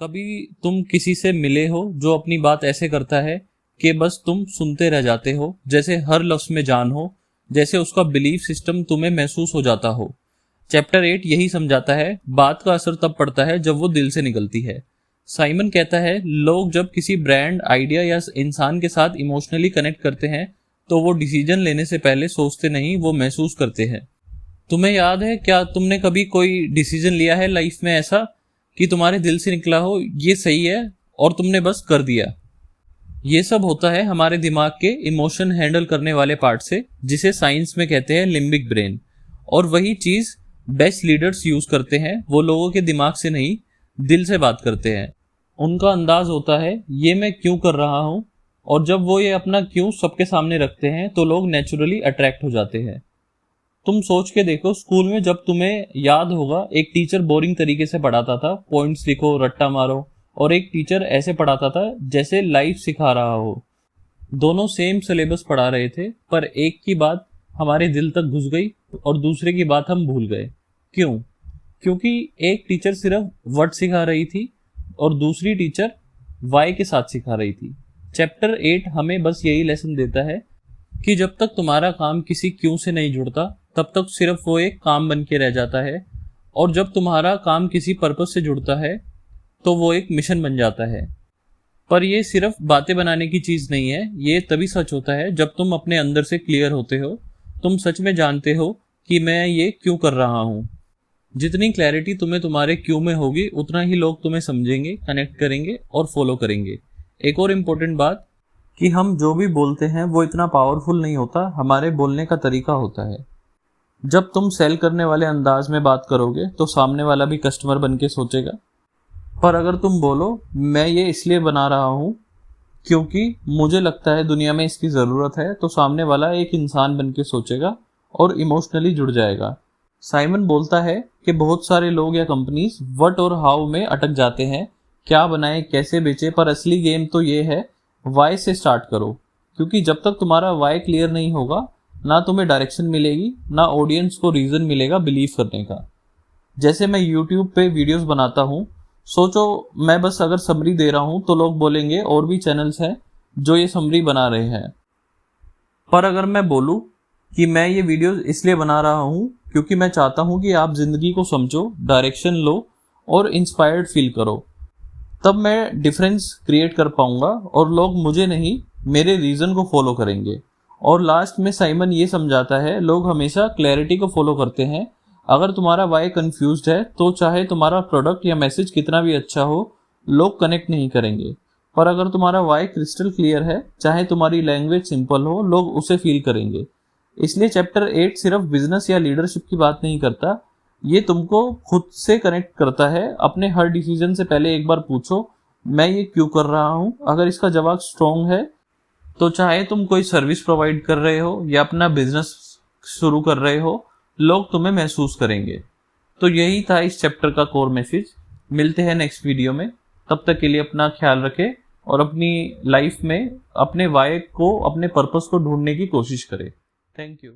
कभी तुम किसी से मिले हो जो अपनी बात ऐसे करता है कि बस तुम सुनते रह जाते हो, जैसे हर लफ्ज में जान हो, जैसे उसका बिलीफ सिस्टम तुम्हें महसूस हो जाता हो। चैप्टर 8 यही समझाता है, बात का असर तब पड़ता है जब वो दिल से निकलती है। साइमन कहता है, लोग जब किसी ब्रांड, आइडिया या इंसान के साथ इमोशनली कनेक्ट करते हैं तो वो डिसीजन लेने से पहले सोचते नहीं, वो महसूस करते हैं। तुम्हें याद है क्या, तुमने कभी कोई डिसीजन लिया है लाइफ में ऐसा कि तुम्हारे दिल से निकला हो ये सही है, और तुमने बस कर दिया? ये सब होता है हमारे दिमाग के इमोशन हैंडल करने वाले पार्ट से, जिसे साइंस में कहते हैं लिम्बिक ब्रेन। और वही चीज बेस्ट लीडर्स यूज करते हैं। वो लोगों के दिमाग से नहीं, दिल से बात करते हैं। उनका अंदाज होता है ये मैं क्यों कर रहा हूं, और जब वो ये अपना क्यों सबके सामने रखते हैं तो लोग नेचुरली अट्रैक्ट हो जाते हैं। तुम सोच के देखो, स्कूल में जब तुम्हें याद होगा, एक टीचर बोरिंग तरीके से पढ़ाता था, पॉइंट्स लिखो, रट्टा मारो, और एक टीचर ऐसे पढ़ाता था जैसे लाइफ सिखा रहा हो। दोनों सेम सिलेबस पढ़ा रहे थे, पर एक की बात हमारे दिल तक घुस गई और दूसरे की बात हम भूल गए। क्यों? क्योंकि एक टीचर सिर्फ वर्ड सिखा रही थी और दूसरी टीचर वाई के साथ सिखा रही थी। चैप्टर 8 हमें बस यही लेसन देता है कि जब तक तुम्हारा काम किसी क्यों से नहीं जुड़ता, तब तक सिर्फ वो एक काम बन के रह जाता है, और जब तुम्हारा काम किसी पर्पस से जुड़ता है तो वो एक मिशन बन जाता है। पर ये सिर्फ बातें बनाने की चीज नहीं है, ये तभी सच होता है जब तुम अपने अंदर से क्लियर होते हो। तुम सच में जानते हो कि मैं ये क्यों कर रहा हूँ। जितनी क्लैरिटी तुम्हें तुम्हारे क्यों में होगी, उतना ही लोग तुम्हें समझेंगे, कनेक्ट करेंगे और फॉलो करेंगे। एक और इम्पोर्टेंट बात, कि हम जो भी बोलते हैं वो इतना पावरफुल नहीं होता, हमारे बोलने का तरीका होता है। जब तुम सेल करने वाले अंदाज में बात करोगे तो सामने वाला भी कस्टमर बन के सोचेगा। पर अगर तुम बोलो मैं ये इसलिए बना रहा हूँ क्योंकि मुझे लगता है दुनिया में इसकी ज़रूरत है, तो सामने वाला एक इंसान बन के सोचेगा और इमोशनली जुड़ जाएगा। साइमन बोलता है कि बहुत सारे लोग या कंपनीज व्हाट और हाउ में अटक जाते हैं, क्या बनाए, कैसे बेचे, पर असली गेम तो ये है, वाई से स्टार्ट करो। क्योंकि जब तक तुम्हारा वाई क्लियर नहीं होगा, ना तुम्हें डायरेक्शन मिलेगी, ना ऑडियंस को रीज़न मिलेगा बिलीव करने का। जैसे मैं यूट्यूब पे वीडियोस बनाता हूँ, सोचो मैं बस अगर समरी दे रहा हूँ तो लोग बोलेंगे और भी चैनल्स हैं जो ये समरी बना रहे हैं। पर अगर मैं बोलूँ कि मैं ये वीडियोस इसलिए बना रहा हूँ क्योंकि मैं चाहता हूँ कि आप ज़िंदगी को समझो, डायरेक्शन लो और इंस्पायर्ड फील करो, तब मैं डिफरेंस क्रिएट कर पाऊंगा और लोग मुझे नहीं, मेरे रीज़न को फॉलो करेंगे। और लास्ट में साइमन ये समझाता है, लोग हमेशा क्लैरिटी को फॉलो करते हैं। अगर तुम्हारा वाई कंफ्यूज्ड है तो चाहे तुम्हारा प्रोडक्ट या मैसेज कितना भी अच्छा हो, लोग कनेक्ट नहीं करेंगे। पर अगर तुम्हारा वाई क्रिस्टल क्लियर है, चाहे तुम्हारी लैंग्वेज सिंपल हो, लोग उसे फील करेंगे। इसलिए चैप्टर 8 सिर्फ बिजनेस या लीडरशिप की बात नहीं करता, ये तुमको खुद से कनेक्ट करता है। अपने हर डिसीजन से पहले एक बार पूछो, मैं ये क्यों कर रहा हूँ। अगर इसका जवाब स्ट्रॉन्ग है तो चाहे तुम कोई सर्विस प्रोवाइड कर रहे हो या अपना बिजनेस शुरू कर रहे हो, लोग तुम्हें महसूस करेंगे। तो यही था इस चैप्टर का कोर मैसेज। मिलते हैं नेक्स्ट वीडियो में, तब तक के लिए अपना ख्याल रखें और अपनी लाइफ में अपने वाई को, अपने पर्पस को ढूंढने की कोशिश करें। Thank you.